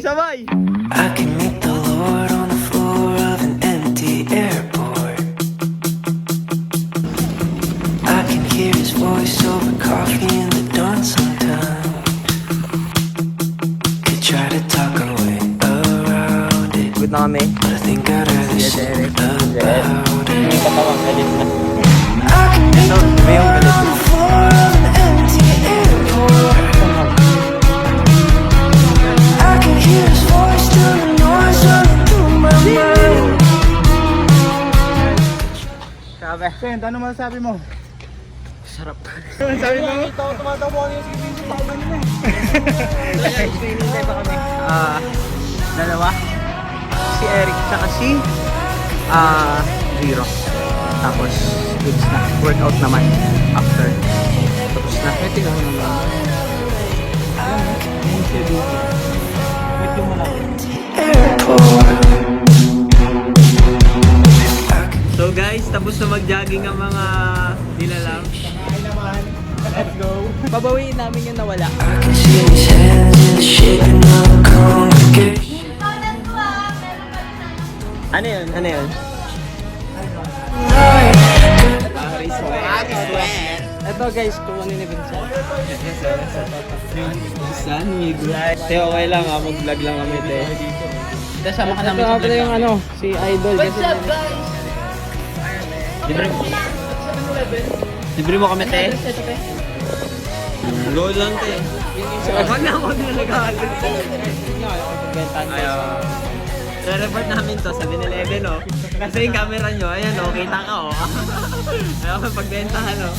sabay! I can meet the Lord on the floor of an empty airport. I can hear his voice over coffee in the dawn sometimes. Could try to talk our way around it, Good na kami. but I think I'd rather sit about it. Hindi ka tawang galit na. I can meet Ito, the may yung Lord galit. on the floor of an empty airport. I can hear his voice through the noise running through my mind. Sabi. Sen, ano masasabi mo? Sarap. Ano sabi mo? Ito, tumatawa ko yung sige pa kanina eh. Hinintay pa kami. Dalawa. Si Eric tsaka si Zero. Tapos goods na. Workout naman after. Tapos na. May tingnan mo naman. Medyo malaki. So guys, tapos na mag-jogging ang mga nilalang. Ay naman. Let's go. Babawiin namin yung nawala. I can see his hands in the shaping of a congregation. Ano yun? Ano yun? Ito guys, kung ano ni Vincent. Vincent, Migo. Te, okay lang ha, mag-vlog lang kami te. Kasama ka namin sa vlog yung ano, si Idol. What's up guys? Libre mo kami te. Go lang te. Wag na ako nilagalit. Ayaw. Re-report namin to sa 7-Eleven oh. Kasi yung camera nyo, ayan oh, kita ka oh. Ayaw pagbentahan oh.